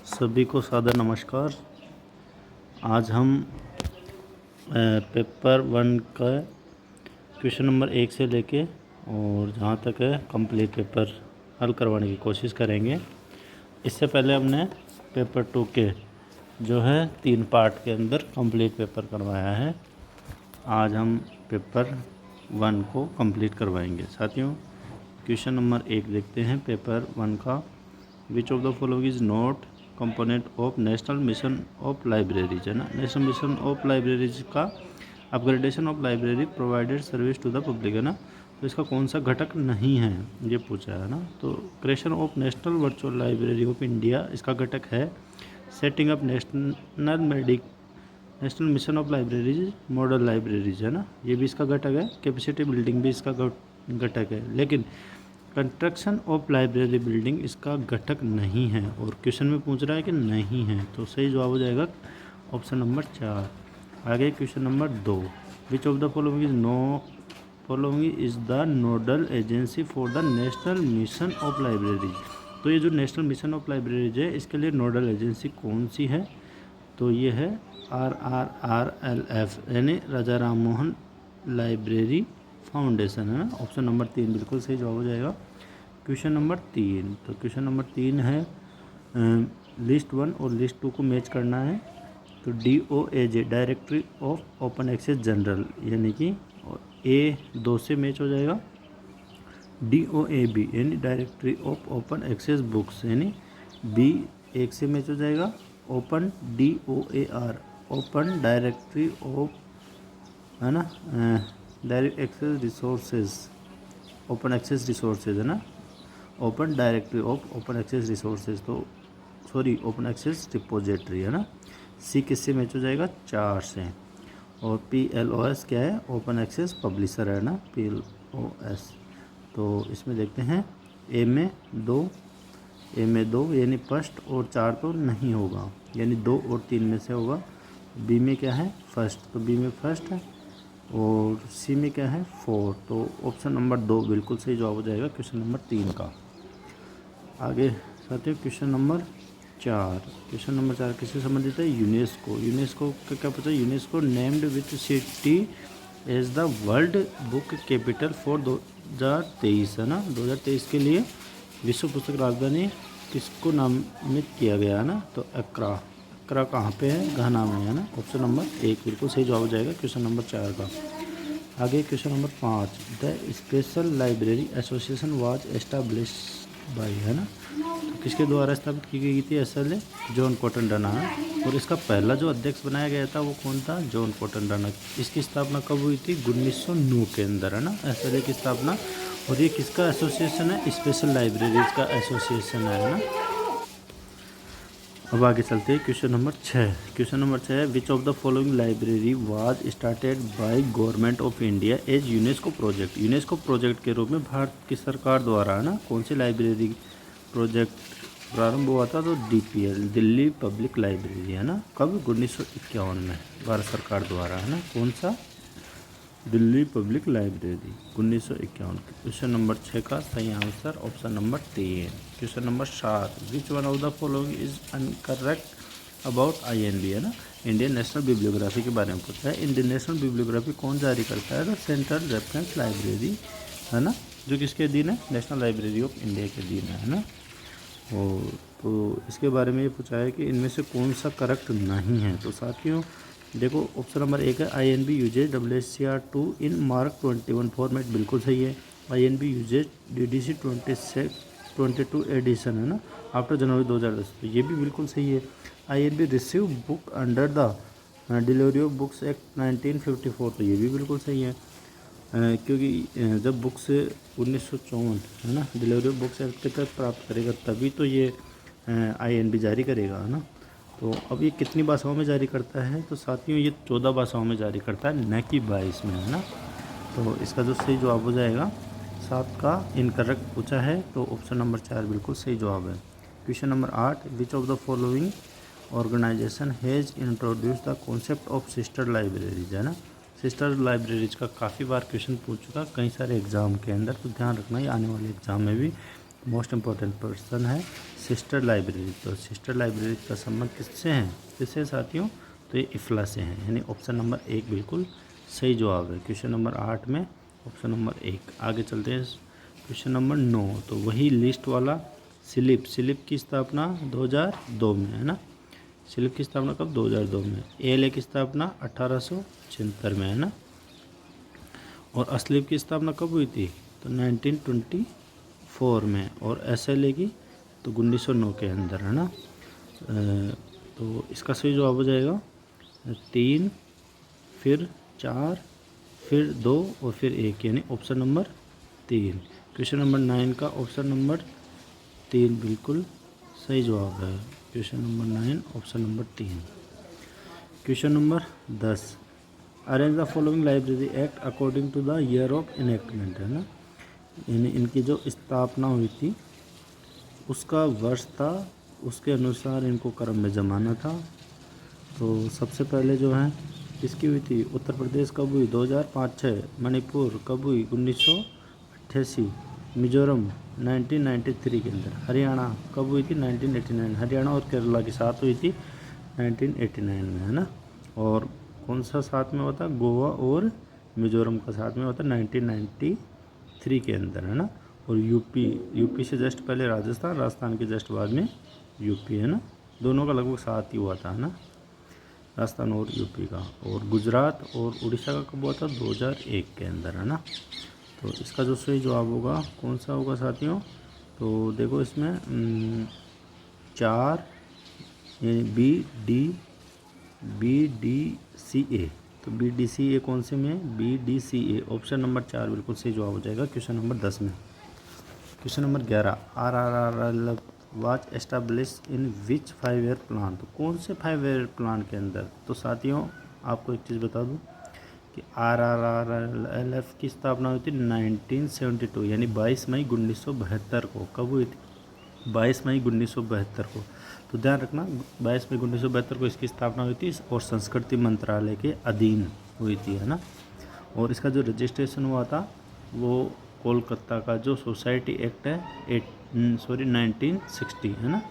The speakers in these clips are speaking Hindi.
सभी को सादर नमस्कार। आज हम पेपर 1 का क्वेश्चन नंबर 1 से लेके और जहाँ तक है कंप्लीट पेपर हल करवाने की कोशिश करेंगे। इससे पहले हमने पेपर 2 के जो है 3 पार्ट के अंदर कंप्लीट पेपर करवाया है। आज हम पेपर 1 को कंप्लीट करवाएंगे। साथियों, क्वेश्चन नंबर 1 देखते हैं पेपर 1 का। Which of the following is not component of national mission of libraries, है ना। नेशनल मिशन ऑफ लाइब्रेरीज का upgradation of library provided service to the public, है ना। तो इसका कौन सा घटक नहीं है ये पूछा है ना। तो creation of national virtual library of India इसका घटक है। Setting up national mission of libraries model libraries, है ना, ये भी इसका घटक है। कैपेसिटी बिल्डिंग भी इसका घटक है। लेकिन कंस्ट्रक्शन ऑफ लाइब्रेरी बिल्डिंग इसका घटक नहीं है और क्वेश्चन में पूछ रहा है कि नहीं है, तो सही जवाब हो जाएगा ऑप्शन नंबर 4। आगे question number 2, which of the following is the nodal agency for the national mission of libraries. तो ये जो नेशनल मिशन ऑफ लाइब्रेरीज है इसके लिए नोडल एजेंसी कौन सी है, तो ये है RRRLF यानी राजा राम मोहन लाइब्रेरी फाउंडेशन, है ना। ऑप्शन नंबर 3 बिल्कुल सही जवाब हो जाएगा। क्वेश्चन नंबर 3, तो क्वेश्चन नंबर 3 है लिस्ट 1 और लिस्ट 2 को मैच करना है। तो DOAJ directory of open access journal यानी कि A2 से मैच हो जाएगा। DOAB यानी directory of open access books यानी B1 से मैच हो जाएगा। Open DOAR open directory of, है ना, direct access resources open access resources, है ना। Open directory of open access resources, तो सॉरी ओपन एक्सेस रिपोजिटरी, है ना। C किससे मैच हो जाएगा 4 से। और PLOS क्या है, ओपन एक्सेस पब्लिशर, है ना, PLOS। तो इसमें देखते हैं A में 2 यानी फर्स्ट और 4 तो नहीं होगा, यानी 2 और 3 में से होगा। B में क्या है फर्स्ट, तो B में फर्स्ट है। और C में क्या है 4, तो ऑप्शन नंबर 2 बिल्कुल सही जवाब हो जाएगा क्वेश्चन नंबर 3 का। आगे साथियों क्वेश्चन नंबर 4। क्वेश्चन नंबर 4 किससे संबंधित है, यूनेस्को का क्या पूछा। UNESCO named with city as the world book capital for 2023, है ना। 2023 के लिए विश्व पुस्तक राजधानी किसको नामित किया गया, है ना। तो अक्रा कहाँ पे है, घाना में, है ना। ऑप्शन नंबर 1 बिल्कुल सही जवाब हो जाएगा क्वेश्चन नंबर 4 का। आगे question number 5, the special library association was establish by, है ना। तो किसके द्वारा स्थापित की गई थी, असल जॉन कॉटन डना, और इसका पहला जो अध्यक्ष बनाया गया था वो कौन था, जॉन कॉटन डना। इसकी स्थापना कब हुई थी, 1909 के अंदर, है ना, एस की स्थापना। और ये किसका एसोसिएशन है, स्पेशल लाइब्रेरीज का एसोसिएशन है ना। अब आगे चलते हैं क्वेश्चन नंबर 6। क्वेश्चन नंबर 6 है which of the following library was started by government of India as UNESCO project. UNESCO project के रूप में भारत की सरकार द्वारा, है ना, कौन सी लाइब्रेरी प्रोजेक्ट प्रारंभ हुआ था, तो DPL दिल्ली पब्लिक लाइब्रेरी, है ना। कब, 1951 में भारत सरकार द्वारा, है ना। कौन सा, Delhi public library 1951। Question number 6 का सही answer option number 3। Question number 7, which one of the following is incorrect about INB, है ना। इंडियन नेशनल बिब्लियोग्राफी के बारे में पूछा है। इंडियन नेशनल बिब्लियोग्राफी कौन जारी करता है, तो सेंट्रल रेफरेंस लाइब्रेरी, है ना, जो किसके अधीन है, नेशनल लाइब्रेरी ऑफ इंडिया के अधीन है ना। और तो इसके बारे में ये पूछा है कि इनमें से कौन सा करेक्ट नहीं है। तो साथियों देखो ऑप्शन नंबर 1 है INB यूजेज WCR2 इन मार्क 21 फॉर्मेट, बिल्कुल सही है। INB यूजेज DDC 22 एडिशन, है ना, आफ्टर जनवरी 2010, तो ये भी बिल्कुल सही है। INB receive book under the delivery of books act 1954, तो ये भी बिल्कुल सही है। क्योंकि जब बुक्स 1954, है ना, डिलीवरी ऑफ बुक्स एक्ट के तहत प्राप्त करेगा तभी तो ये INB जारी करेगा, है ना। तो अब ये कितनी भाषाओं में जारी करता है, तो साथियों ये 14 भाषाओं में जारी करता है, न कि 22 में, है ना। तो इसका जो सही जवाब हो जाएगा 7 का इनकरेक्ट पूछा है, तो ऑप्शन नंबर 4 बिल्कुल सही जवाब है। Question number 8, which of the following organization has introduce the concept of sister libraries, है ना। सिस्टर लाइब्रेरीज का काफ़ी बार क्वेश्चन पूछ चुका कई सारे एग्जाम के अंदर, तो ध्यान रखना ये आने वाले एग्जाम में भी मोस्ट इम्पॉर्टेंट पर्सन है सिस्टर लाइब्रेरी। तो सिस्टर लाइब्रेरी का संबंध किससे है, किससे साथियों, तो ये इफ्ला से है, यानी ऑप्शन नंबर 1 बिल्कुल सही जवाब है। क्वेश्चन नंबर 8 में ऑप्शन नंबर 1। आगे चलते हैं क्वेश्चन नंबर 9। तो वही लिस्ट वाला सिलिप की स्थापना 2002 में है ना। सिलिप की स्थापना कब, 2002 में। ALA की स्थापना 1876 में है ना। और अस्लीप की स्थापना कब हुई थी, तो 1924 में। और SLA की तो 1909 के अंदर है ना। तो इसका सही जवाब हो जाएगा 3, फिर 4, फिर 2 और फिर 1, यानी ऑप्शन नंबर 3। क्वेश्चन नंबर 9 का ऑप्शन नंबर 3 बिल्कुल सही जवाब है। Question number 9 option number 3। Question number 10। Arrange the following library act according to the year of enactment है ना। यानी इनकी जो स्थापना हुई थी उसका वर्ष था, उसके अनुसार इनको क्रम में जमाना था। तो सबसे पहले जो है किसकी हुई थी, उत्तर प्रदेश कब हुई, 2005-06। मणिपुर कब हुई, 1988। मिजोरम 1993 के अंदर। हरियाणा कब हुई थी, 1989। हरियाणा और केरला के साथ हुई थी 1989 में है ना। और कौन सा साथ में होता, गोवा और मिजोरम का साथ में होता 1993 के अंदर है ना। और यूपी से जस्ट पहले राजस्थान के जस्ट बाद में यूपी है ना। दोनों का लगभग साथ ही हुआ था है ना, राजस्थान और यूपी का। और गुजरात और उड़ीसा का कब हुआ था, 2001 के अंदर है ना। तो इसका जो सही जवाब होगा कौन सा होगा साथियों, तो देखो इसमें 4, यानी BDCA। तो BDCA कौन से में, BDCA ऑप्शन नंबर 4 बिल्कुल सही जवाब हो जाएगा क्वेश्चन नंबर 10 में। Question number 11। RRR was establish in which 5 year plan. तो कौन से 5 ईयर प्लान के अंदर। तो साथियों आपको एक चीज़ बता दूं कि RRRLF की स्थापना हुई थी 1972, यानी 22 मई 1972 को। कब हुई थी, 22 मई 1972 को। तो ध्यान रखना 22 मई 1972 को इसकी स्थापना हुई थी और संस्कृति मंत्रालय के अधीन हुई थी है ना। और इसका जो रजिस्ट्रेशन हुआ था वो कोलकाता का जो सोसाइटी एक्ट है 1960 है ना,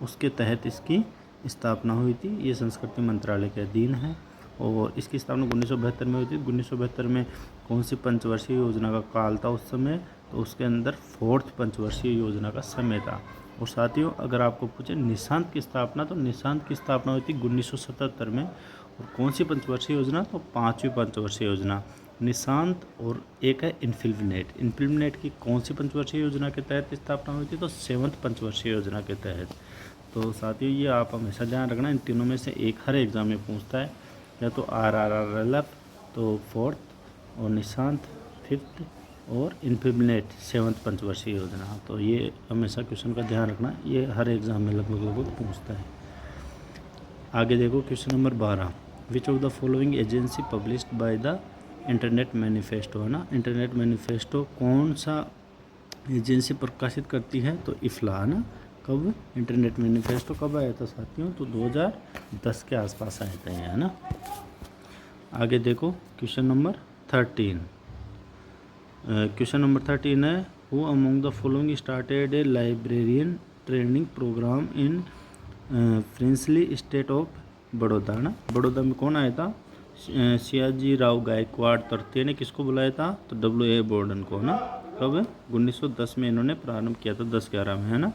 उसके तहत इसकी स्थापना हुई थी। ये संस्कृति मंत्रालय के अधीन है और इसकी स्थापना 1972 में हुई थी। 1972 में कौन सी पंचवर्षीय योजना का काल था उस समय, तो उसके अंदर 4th पंचवर्षीय योजना का समय था। और साथियों अगर आपको पूछे निशांत की स्थापना, तो निशांत की स्थापना हुई थी 1977 में। और कौन सी पंचवर्षीय योजना, तो 5वीं पंचवर्षीय योजना निशांत। और एक है इनफिल्मनेट। इनफिल्मनेट की कौन सी पंचवर्षीय योजना के तहत स्थापना हुई थी, तो 7th पंचवर्षीय योजना के तहत। तो साथियों ये आप हमेशा ध्यान रखना, इन तीनों में से एक हर एग्ज़ाम में पूछता है, या तो RRRLF तो 4th, और निशांत 5th, और इनफिल्मनेट 7th पंचवर्षीय योजना। तो ये हमेशा क्वेश्चन का ध्यान रखना, ये हर एग्ज़ाम में लगभग पूछता है। आगे देखो question number 12। Which of the following agency published by the internet manifesto है ना। इंटरनेट मैनिफेस्टो कौन सा एजेंसी प्रकाशित करती है, तो इफ्ला है ना। कब इंटरनेट मैनिफेस्टो कब आया था साथियों, तो 2010 के आसपास आया था है ना। आगे देखो क्वेश्चन नंबर 13। क्वेश्चन नंबर 13 है who among the following started a librarian training program in princely state of Baroda है ना। बड़ौदा में कौन आया था, सियाजी राव गायकवाड़ तृतीय ने किसको बुलाया था, तो WA बोर्डन को ना। कब, 1910 में इन्होंने प्रारंभ किया था, 10-11 में है ना।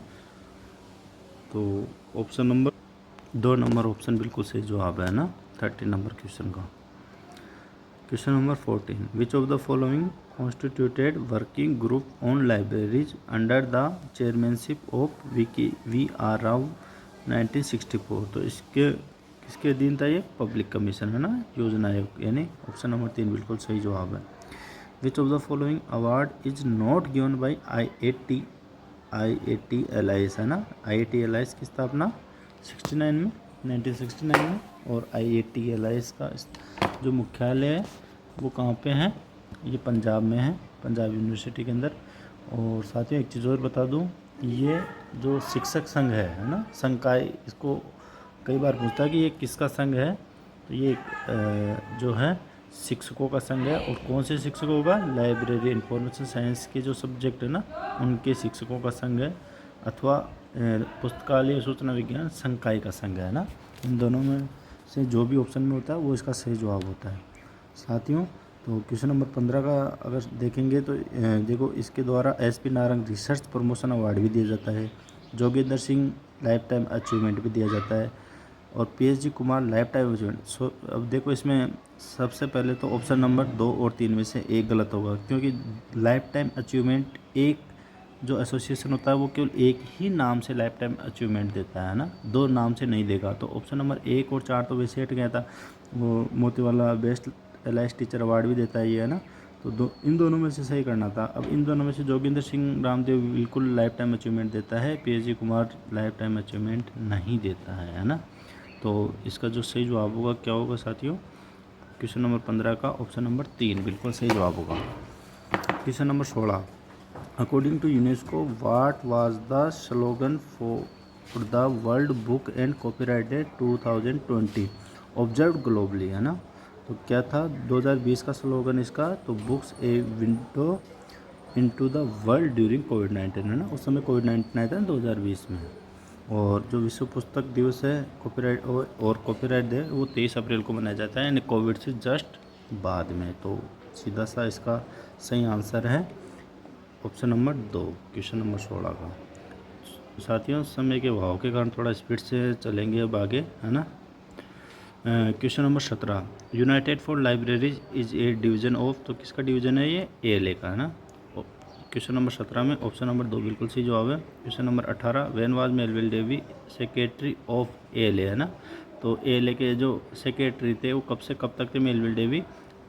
तो ऑप्शन नंबर 2 नंबर ऑप्शन बिल्कुल सही जवाब है ना 13 नंबर क्वेश्चन का। Question number 14। Which of the following constituted working group on libraries under the chairmanship of VR Rao 1964। तो किसके अधीन था ये, पब्लिक कमीशन है ना, योजना आयोग, यानी ऑप्शन नंबर 3 बिल्कुल सही जवाब है। Which of the following award is not given by IIT LIS है ना। IIT LIS की स्थापना 1969 में। और IIT LIS का जो मुख्यालय है वो कहाँ पे है, ये पंजाब में है, पंजाब यूनिवर्सिटी के अंदर। और साथियों एक चीज़ और बता दूँ, ये जो शिक्षक संघ है ना, संकाय, इसको कई बार पूछता है कि ये किसका संघ है, तो ये जो है शिक्षकों का संघ है। और कौन से शिक्षकों का? लाइब्रेरी इंफॉर्मेशन साइंस के जो सब्जेक्ट है ना उनके शिक्षकों का संघ है, अथवा पुस्तकालय सूचना विज्ञान संकाय का संघ है ना। इन दोनों में से जो भी ऑप्शन में होता है वो इसका सही जवाब होता है साथियों। तो क्वेश्चन नंबर 15 का अगर देखेंगे तो देखो, इसके द्वारा SP Narang research promotion award भी दिया जाता है, Joginder Singh life time achievement भी दिया जाता है, और PSG Kumar life time achievement. So अब देखो, इसमें सबसे पहले तो ऑप्शन नंबर 2 और 3 में से एक गलत होगा, क्योंकि लाइफ टाइम अचीवमेंट एक जो एसोसिएशन होता है वो केवल एक ही नाम से लाइफ टाइम अचीवमेंट देता है ना, 2 नाम से नहीं देगा। तो ऑप्शन नंबर 1 और 4 तो वैसे हट गया था, वो Motiwala best alias teacher award भी देता है ये, है ना। तो इन दोनों में से सही करना था। अब इन दोनों में से जोगिंदर सिंह रामदेव बिल्कुल लाइफ टाइम अचीवमेंट देता है, PSG Kumar life time achievement नहीं देता है ना। तो इसका जो सही जवाब होगा क्या होगा साथियों? क्वेश्चन नंबर 15 का ऑप्शन नंबर 3 बिल्कुल सही जवाब होगा। Question number 16, according to UNESCO what was the slogan for the world book and copyright day 2020 observe globally, है ना। तो क्या था 2020 का स्लोगन इसका? तो books a window into the world during कोविड-19, है ना। उस समय कोविड-19 आया था 2020 में। और जो विश्व पुस्तक दिवस है कॉपीराइट और कॉपीराइट डे वो 23 अप्रैल को मनाया जाता है, यानी कोविड से जस्ट बाद में। तो सीधा सा इसका सही आंसर है ऑप्शन नंबर 2, क्वेश्चन नंबर 16 का। साथियों, समय के अभाव के कारण थोड़ा स्पीड से चलेंगे अब आगे, है ना। Question number 17, United for libraries is A division of, तो किसका डिवीजन है ये? ALA का, है ना। क्वेश्चन नंबर 17 में ऑप्शन नंबर 2 बिल्कुल सही जवाब है। Question number 18, when was Melvil Dewey secretary of ALA, है ना। तो ALA के जो सेक्रेटरी थे वो कब से कब तक थे मेलविल डेवी?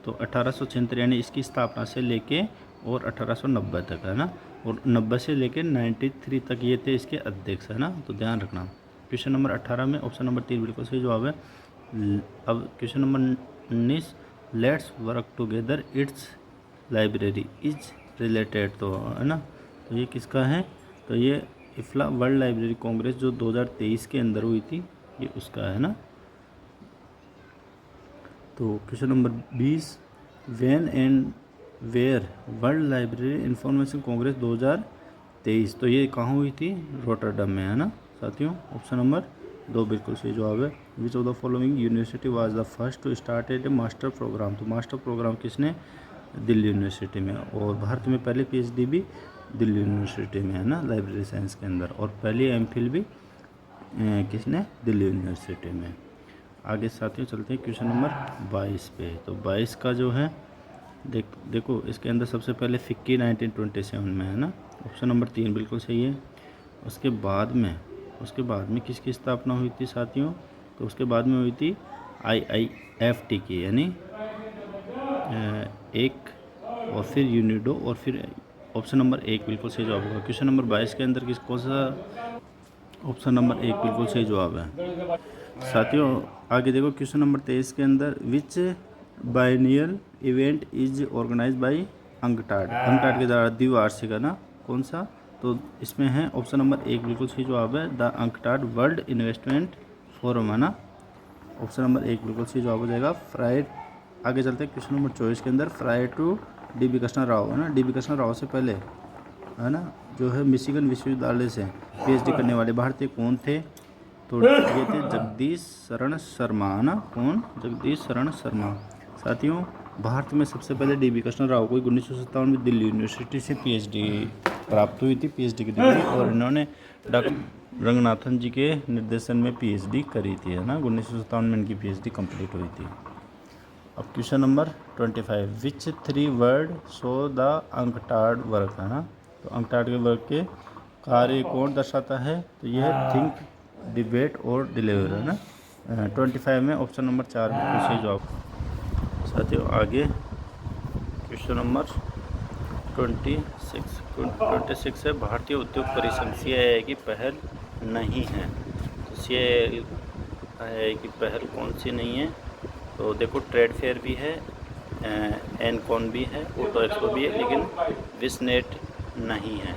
तो 1876 यानी इसकी स्थापना से लेके और 1890 तक, है ना। और 90 से लेके 93 तक ये थे इसके अध्यक्ष, है ना। तो ध्यान रखना। क्वेश्चन नंबर 18 में ऑप्शन नंबर 3 बिल्कुल सही जवाब है। अब question number 19, let's work together it's library is related, तो है ना। तो ये किसका है? तो ये इफ्ला वर्ल्ड लाइब्रेरी कांग्रेस जो 2023 के अंदर हुई थी, ये उसका है ना। तो question number 20, when and where world library information congress 2023, तो ये कहाँ हुई थी? रोटरडम में, है ना साथियों। ऑप्शन नंबर 2 बिल्कुल सही जवाब है। Which of the following university was the first to start a master program, तो मास्टर प्रोग्राम किसने? दिल्ली यूनिवर्सिटी में। और भारत में पहले PhD भी दिल्ली यूनिवर्सिटी में, है ना, लाइब्रेरी साइंस के अंदर। और पहली MPhil भी किसने? दिल्ली यूनिवर्सिटी में। आगे साथियों चलते हैं क्वेश्चन नंबर 22 पे। तो 22 का जो है देखो इसके अंदर सबसे पहले फिक्की 1927 में, है ना। ऑप्शन नंबर 3 बिल्कुल सही है। उसके बाद में किसकी स्थापना हुई थी साथियों? तो उसके बाद में हुई थी IIFT की, यानी एक, और फिर यूनिडो, और फिर ऑप्शन नंबर 1 बिल्कुल सही जवाब होगा। क्वेश्चन नंबर 22 के अंदर कौन सा? ऑप्शन नंबर 1 बिल्कुल सही जवाब है साथियों। आगे देखो क्वेश्चन नंबर 23 के अंदर, which biennial event is organise by UNCTAD के द्वारा द्विवार्षिक, है ना, कौन सा? तो इसमें है ऑप्शन नंबर 1 बिल्कुल सही जवाब है, the UNCTAD world investment forum, है ना। ऑप्शन नंबर 1 बिल्कुल सही जवाब हो जाएगा। आगे चलते हैं क्वेश्चन नंबर 24 के अंदर, फ्राई टू DB कृष्णा राव, है ना। DB कृष्णा राव से पहले, है ना, जो है मिशिगन विश्वविद्यालय से PhD करने वाले भारतीय कौन थे? तो ये थे जगदीश शरण शर्मा, है ना। कौन? जगदीश शरण शर्मा। साथियों, भारत में सबसे पहले DB कृष्णा राव को 1957 में दिल्ली यूनिवर्सिटी से PhD प्राप्त हुई थी, PhD की डिग्री। और इन्होंने डॉक्टर रंगनाथन जी के निर्देशन में PhD करी थी, है ना। 1957 में इनकी PhD कंप्लीट हुई थी। अब question number 25, which 3 word show the UNCTAD work, है ना। तो अंकटाड के वर्क के कार्य कौन दर्शाता है? तो यह है थिंक, डिबेट और डिलीवर, है ना। 25 में ऑप्शन नंबर 4 बिल्कुल सही जवाब। साथियों, आगे क्वेश्चन नंबर 26 है, भारतीय उद्योग परिसंघ CII की पहल नहीं है। तो CII की पहल कौन सी नहीं है? तो देखो, ट्रेड फेयर भी है, एनकॉन भी है, ऑटो एक्सपो भी है, लेकिन विस्नेट नहीं है।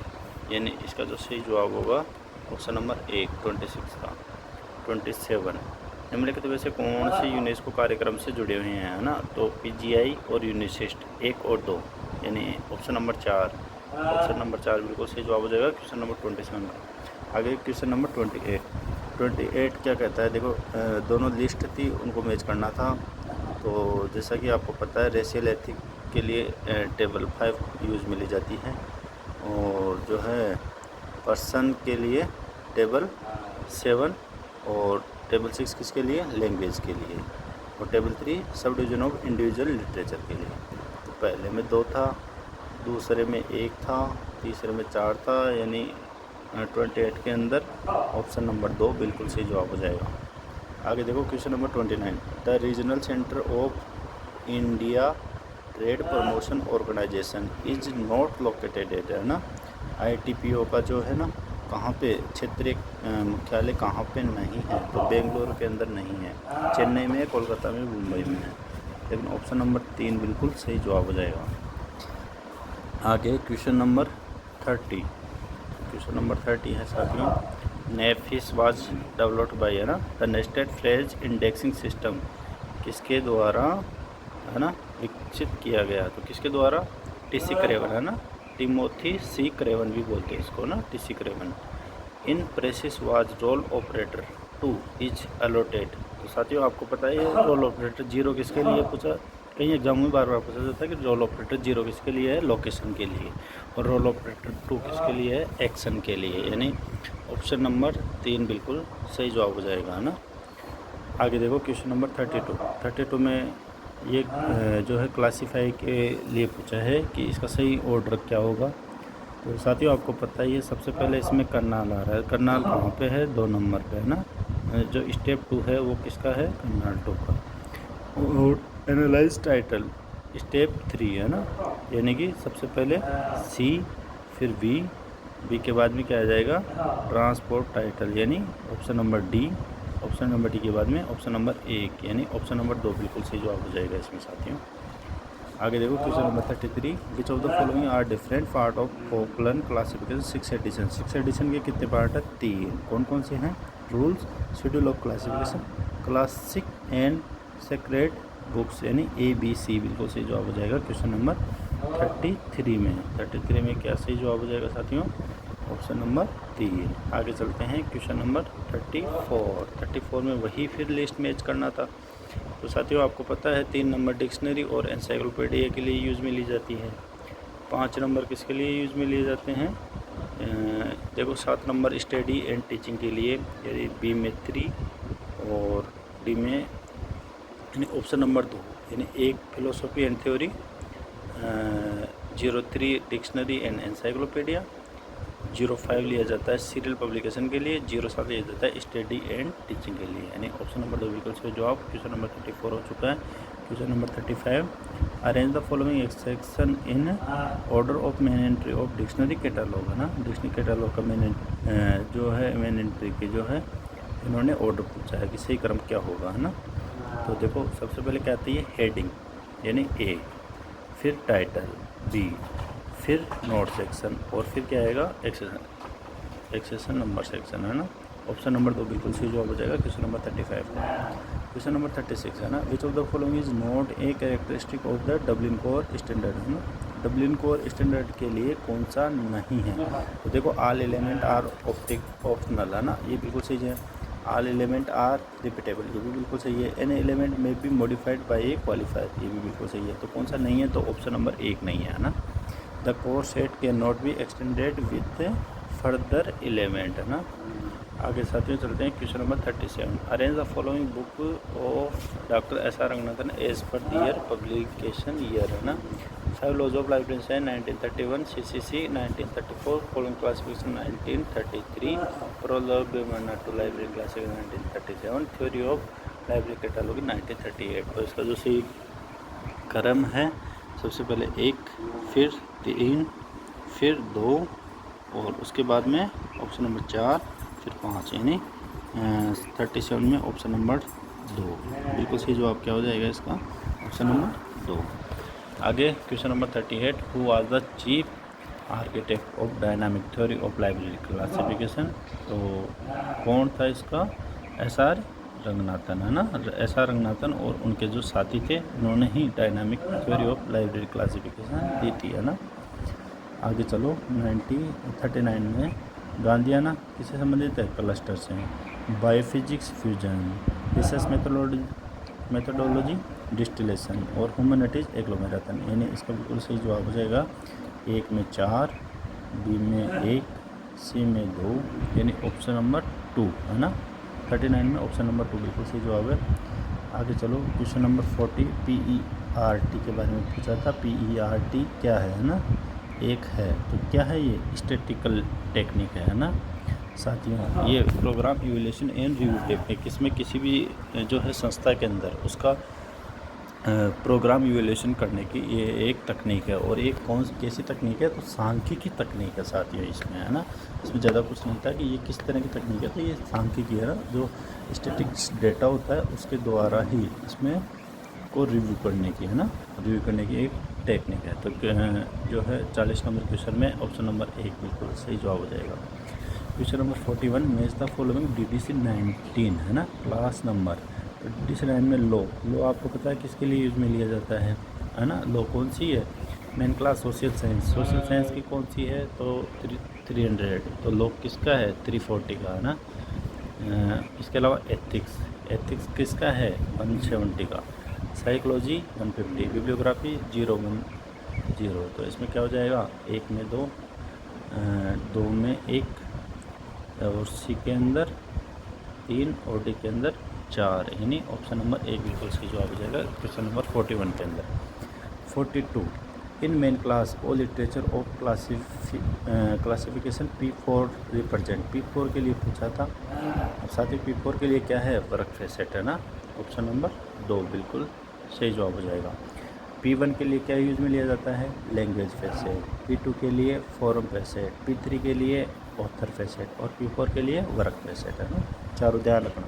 यानी इसका जो सही जवाब होगा ऑप्शन नंबर 1 26 का 27। निम्नलिखित में से कौन से यूनेस्को कार्यक्रम से जुड़े हुए हैं, है ना? तो पीजीआई और यूनिसिस्ट 1 और 2, यानी ऑप्शन नंबर 4। ऑप्शन नंबर 4 बिल्कुल सही जवाब हो जाएगा क्वेश्चन नंबर 27 का। आगे क्वेश्चन नंबर 28 क्या कहता है, देखो दोनों लिस्ट थी, उनको मैच करना था। तो जैसा कि आपको पता है रेशियल एथिक के लिए टेबल 5 यूज़ में ली जाती है, और जो है पर्सन के लिए टेबल 7, और टेबल 6 किसके लिए, लैंग्वेज के लिए, और table 3 sub division of individual literature के लिए। तो पहले में 2 था, दूसरे में 1 था, तीसरे में 4 था, यानी 28 के अंदर ऑप्शन नंबर 2 बिल्कुल सही जवाब हो जाएगा। आगे देखो question number 29, the regional centre of India trade promotion organization is not located at, है ना? ITPO का जो है ना, कहाँ पे क्षेत्रीय मुख्यालय कहाँ पे नहीं है, तो बेंगलुरु के अंदर नहीं है, चेन्नई में है, कोलकाता में, मुंबई में है। लेकिन ऑप्शन नंबर 3 बिल्कुल सही जवाब हो जाएगा। आगे क्वेश्चन नंबर 30, क्वेश्चन नंबर 30 है साथियों, नेफिस वाज डेवलप्ड बाय, है ना? The nested phrase indexing system किसके द्वारा, है ना, विकसित किया गया? तो किसके द्वारा? TC क्रेवन, है ना? टिमोथी C क्रेवन भी बोलते हैं इसको ना, TC Craven. In precis was role operator 2 is allotted. तो साथियों आपको पता है रोल ऑपरेटर 0 किसके लिए पूछा, कहीं एग्जाम में बार बार पूछा जाता है कि रोल ऑपरेटर 0 किसके लिए है, लोकेशन के लिए, और रोल ऑपरेटर 2 किसके लिए है, एक्शन के लिए, यानी ऑप्शन नंबर 3 बिल्कुल सही जवाब हो जाएगा, है ना? आगे देखो क्वेश्चन नंबर 32 में ये जो है क्लासीफाई के लिए पूछा है कि इसका सही ऑर्डर क्या होगा। तो साथियों आपको पता ही है, सबसे पहले इसमें करनाल आ रहा है। करनाल कहाँ पे है? 2 नंबर पे, है ना? जो स्टेप 2 है वो किसका है? करनाल 2 का। और एनालाइज टाइटल स्टेप 3, है ना? यानी कि सबसे पहले C, फिर B के बाद में क्या आ जाएगा? ट्रांसपोर्ट टाइटल, यानी option number D। Option number D के बाद में ऑप्शन नंबर 1, यानी ऑप्शन नंबर 2 बिल्कुल सही जवाब हो जाएगा इसमें साथियों। आगे देखो question number 33, which of the following are different part of colon classification 6 edition. 6 edition के कितने पार्ट है? 3। कौन कौन से हैं? Rules, schedule of classification, classic and sacred books, यानी ABC बिल्कुल सही जवाब हो जाएगा क्वेश्चन नंबर 33 में। 33 में क्या सही जवाब हो जाएगा साथियों? Option number 3। आगे चलते हैं क्वेश्चन नंबर 34 में वही फिर लिस्ट मैच करना था। तो साथियों आपको पता है 3 नंबर डिक्शनरी और एनसाइक्लोपीडिया के लिए यूज़ में ली जाती है। 5 नंबर किसके लिए यूज़ में लिए जाते हैं? देखो 7 नंबर स्टडी एंड टीचिंग के लिए, यानी B में 3 और D में, यानी ऑप्शन नंबर 2, यानी 1 philosophy and theory, 03 dictionary and encyclopedia, 05 लिया जाता है सीरियल पब्लिकेशन के लिए, 07 लिया जाता है स्टडी एंड टीचिंग के लिए, यानी ऑप्शन नंबर 2 बिल्कुल सही जवाब। क्वेश्चन नंबर 34 हो चुका है। Question number 35, arrange the following section in order of main entry of dictionary catalogue, है ना? डिक्शनरी कैटलॉग का मेन जो है मेन एंट्री के जो है इन्होंने ऑर्डर पूछा है कि सही क्रम क्या होगा, है ना? तो देखो सबसे पहले क्या आती है? हेडिंग, यानी A, फिर टाइटल B, फिर नोट सेक्शन, और फिर क्या आएगा? एक्सेशन नंबर सेक्शन, है ना? ऑप्शन नंबर 2 बिल्कुल सही जवाब हो जाएगा क्वेश्चन नंबर 35 का। क्वेश्चन नंबर 36 है ना, विच of the following is not a characteristic of the Dublin core standard, है ना? डब्लिन कोर स्टैंडर्ड के लिए कौन सा नहीं है? तो देखो ऑल एलिमेंट आर ऑप्शनल, है ना? ये बिल्कुल सही है। ऑल एलिमेंट आर रिपीटेबल, ये भी बिल्कुल सही है। एन एलिमेंट में be modified by A qualifier, ये भी बिल्कुल सही है। तो कौन सा नहीं है? तो ऑप्शन नंबर 1 नहीं है ना? The core set can not be extended with further element, है ना? आगे साथियों चलते हैं question number 37, arrange the following book of doctor SR Ranganathan as per year publication year, है ना? 5 laws of library science 1931, CCC 1934, following classification 1933, prologue to library classification 1937, theory of library catalogue 1938। तो इसका जो सही क्रम है, सबसे पहले 1, फिर 3, फिर 2, और उसके बाद में ऑप्शन नंबर 4, फिर 5, यानी 37 में ऑप्शन नंबर 2 बिल्कुल सही जवाब क्या हो जाएगा इसका? Option number 2। आगे question number 38, who was the chief architect of dynamic theory of library classification. तो कौन था इसका? SR रंगनाथन, है ना, एस आर रंगनाथन और उनके जो साथी थे उन्होंने ही dynamic theory of library classification दी थी, है ना। आगे चलो 1939 में गांधीयाना किससे संबंधित है? क्लस्टर से। Biophysics fusion, research methodology distillation और ह्यूमैनिटीज एग्लोमेरेशन, यानी इसका बिल्कुल सही जवाब हो जाएगा एक में 4, बी में 1, सी में 2, यानी ऑप्शन नंबर 2, है ना। 39 में ऑप्शन नंबर 2 बिल्कुल सही जवाब है। आगे चलो क्वेश्चन नंबर 40, PERT के बारे में पूछा था। PERT क्या है ना, एक है तो क्या है ये? स्टैटिस्टिकल टेक्निक है ना साथियों। ये program evaluation and review technique, इसमें किसी भी जो है संस्था के अंदर उसका प्रोग्राम इवैल्यूएशन करने की ये एक तकनीक है। और एक कैसी तकनीक है? तो सांख्यिकी तकनीक है साथियों इसमें, है ना। इसमें ज़्यादा कुछ नहीं था कि ये किस तरह की तकनीक है, तो ये सांख्यिकी है ना, जो स्टैटिस्टिक्स डेटा होता है उसके द्वारा ही इसमें को रिव्यू करने की, है ना, रिव्यू करने की एक टेक्निक है। तो जो है 40 नंबर क्वेश्चन में ऑप्शन नंबर 1 बिल्कुल सही जवाब हो जाएगा। Question number 41, match the following DDC 19, है ना, क्लास नंबर। DDC 9 में लो आपको पता है किसके लिए यूज़ में लिया जाता है ना। लो कौन सी है? मेन क्लास सोशल साइंस की कौन सी है? तो 300। तो लो किसका है? 340 का, है ना। इसके अलावा एथिक्स किसका है? 170 का। Psychology 150, bibliography 010। तो इसमें क्या हो जाएगा? 1 में 2, 2 में 1, और सी के अंदर 3 और डी के अंदर 4, यानी ऑप्शन नंबर 1 बिल्कुल सही जवाब हो जाएगा क्वेश्चन नंबर 41 के अंदर। 42, in main class all literature of classification P4 represent. P4 के लिए पूछा था, साथ ही P4 के लिए क्या है? वर्क फैसेट, है ना। ऑप्शन नंबर 2 बिल्कुल सही जवाब हो जाएगा। P1 के लिए क्या यूज में लिया जाता है? Language facet. P2 के लिए फॉर्म फैसेट, P3 के लिए ऑथर फैसेट और P4 के लिए वर्क फैसेट, है ना। चारों ध्यान रखना।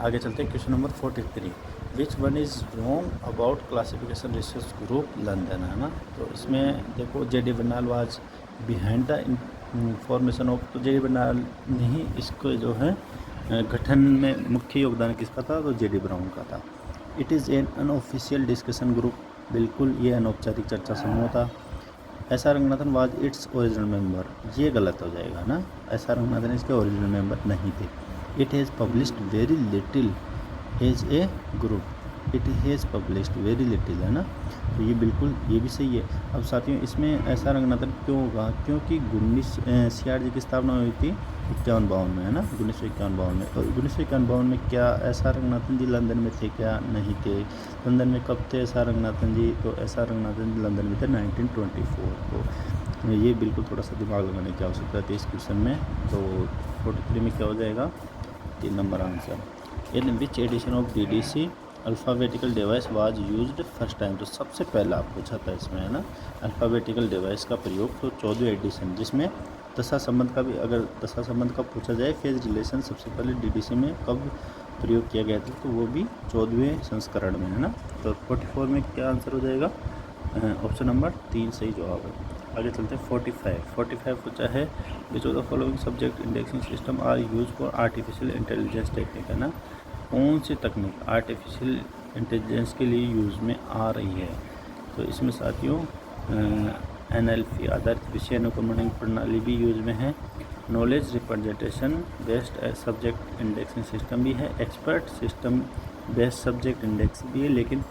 आगे चलते हैं question number 43, which one is wrong about classification research group London, है ना। तो इसमें देखो JD Bernal was behind the formation of, तो JD बर्नाल ने ही इसको जो है गठन में मुख्य योगदान किसका था? तो JD ब्राउन का था। It is an unofficial discussion group, बिल्कुल ये अनौपचारिक चर्चा समूह था। S R Ranganathan was its original member, ये गलत हो जाएगा ना। एस आर रंगनाथन इसके ओरिजिनल मेंबर नहीं थे। It has published very little as a group, it has published very little, है ना। तो ये बिल्कुल ये भी सही है। अब साथियों इसमें एस आर रंगनाथन क्यों होगा? क्योंकि 1966 की स्थापना हुई थी 51-52 में, है ना, 1951-52 में। और 1951-52 में क्या एस आर रंगनाथन जी लंदन में थे? क्या नहीं थे। लंदन में कब थे एस आर रंगनाथन जी? तो एस आर रंगनाथन जी लंदन में थे 1924 को। ये बिल्कुल थोड़ा सा दिमाग लगाने की आवश्यकता थी इस क्वेश्चन में। तो 43 में क्या हो जाएगा? 3 number answer. In which edition of DDC alphabetical device was used first time, तो सबसे पहला पूछा था इसमें, है ना, अल्फ़ाबेटिकल डिवाइस का प्रयोग। तो 14वीं एडिशन, जिसमें दशा संबंध का भी, अगर दशा संबंध का पूछा जाए, फेज रिलेशन सबसे पहले DDC में कब प्रयोग किया गया था? तो वो भी 14वें संस्करण में, है ना। तो 44 में क्या आंसर हो जाएगा? ऑप्शन नंबर 3 सही जवाब है। आगे चलते हैं 45 पूछा है, which of the following subject indexing system are use for artificial intelligence technique, है ना। कौन सी तकनीक आर्टिफिशियल इंटेलिजेंस के लिए यूज़ में आ रही है? तो इसमें साथियों NLP आधारित विषय अनुक्रमण प्रणाली भी यूज में है, knowledge representation based subject indexing system भी है, expert system based subject index भी है, लेकिन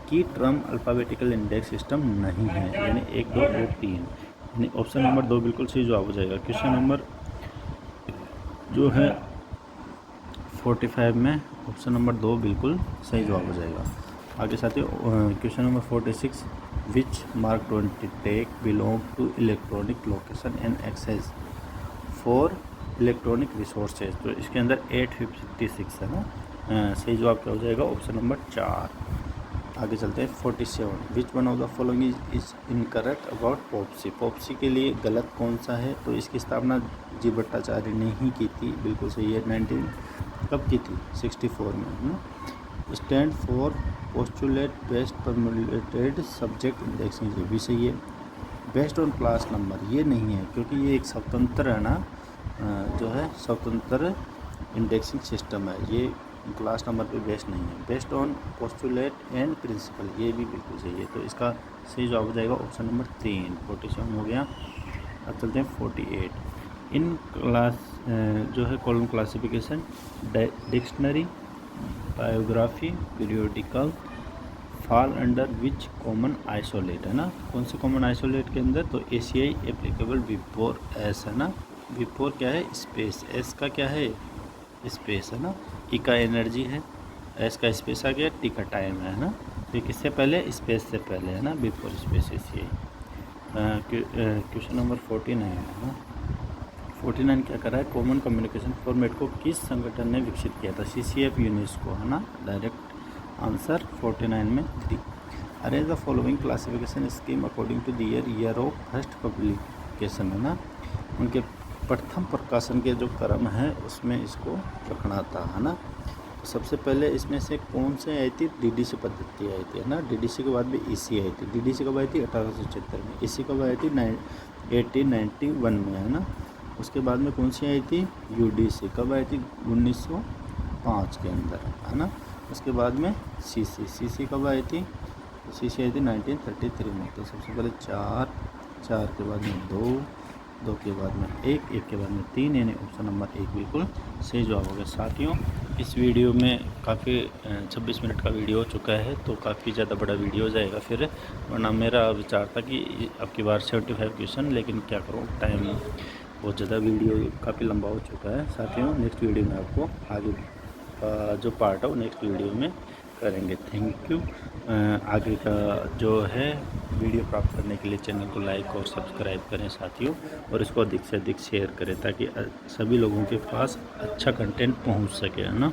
की टर्म अल्फ़ाबेटिकल इंडेक्स सिस्टम नहीं है, यानी 1, 2 और 3, यानी ऑप्शन नंबर 2 बिल्कुल सही जवाब हो जाएगा। क्वेश्चन नंबर जो है 45 में ऑप्शन नंबर 2 बिल्कुल सही जवाब हो जाएगा। आगे साथियों question number 46, which MARC 20 tag belong to electronic location and access for electronic resources, तो इसके अंदर 856 है ना। सही जवाब क्या हो जाएगा? Option number 4। आगे चलते हैं 47, विच one of the following is incorrect about Popsy. Popsy के लिए गलत कौन सा है? तो इसकी स्थापना जी भट्टाचार्य ने ही की थी, बिल्कुल सही है। 19 कब की थी? 64 में, है ना। Stand for postulate based formulated subject indexing, ये भी सही है। बेस्ड ऑन क्लास नंबर ये नहीं है, क्योंकि ये एक स्वतंत्र है ना, जो है स्वतंत्र इंडेक्सिंग सिस्टम है, ये क्लास नंबर पे बेस्ड नहीं है। Based on postulate and principle, ये भी बिल्कुल सही है। तो इसका सही जवाब हो जाएगा ऑप्शन नंबर 3। 47 हो गया। अब चलते हैं 48। इन क्लास जो है column classification, dictionary, biography, periodical, fall under which common isolate, है ना। कौन से कॉमन आइसोलेट के अंदर? तो एशियाई एप्लीकेबल बिफोर एस, है ना। बिफोर क्या है? स्पेस। एस का क्या है? स्पेस, है ना। ई का एनर्जी है, एस का स्पेस आ गया, टी का टाइम है ना। तो किससे पहले? स्पेस से पहले, है ना, बिफोर स्पेस एशियाई। क्वेश्चन नंबर 49 है ना। 49 क्या कर रहा है? कॉमन कम्युनिकेशन फॉर्मेट को किस संगठन ने विकसित किया था? CCF, यूनेस्को, है ना। डायरेक्ट आंसर 49 में 3। Arrange the following classification scheme according to the year of first publication, है ना। उनके प्रथम प्रकाशन के जो क्रम है उसमें इसको रखना था, है ना। तो सबसे पहले इसमें से कौन से आई थी? DDC पद्धति आई थी, है ना। DDC के बाद भी EC आई थी। DDC कब आई थी? 1876 में। EC कब आई थी? 1891 में, है ना। उसके बाद में कौन सी आई थी? UDC कब आई थी? 1905 के अंदर, है ना। उसके बाद में CC कब आई थी? CC आई थी 1933 में। तो सबसे पहले 4 के बाद में 2 के बाद में 1 के बाद में 3, यानी ऑप्शन नंबर 1 बिल्कुल सही जवाब हो गया। साथियों, इस वीडियो में काफ़ी 26 मिनट का वीडियो हो चुका है, तो काफ़ी ज़्यादा बड़ा वीडियो हो जाएगा फिर, वरना मेरा विचार था कि अब की बार 75 क्वेश्चन, लेकिन क्या करूँ, टाइम बहुत ज़्यादा, वीडियो काफ़ी लंबा हो चुका है। साथियों, नेक्स्ट वीडियो में आपको आगे का जो पार्ट है वो नेक्स्ट वीडियो में करेंगे। Thank you. आगे का जो है वीडियो प्राप्त करने के लिए चैनल को लाइक और सब्सक्राइब करें साथियों, और इसको अधिक से अधिक शेयर करें ताकि सभी लोगों के पास अच्छा कंटेंट पहुंच सके, है ना।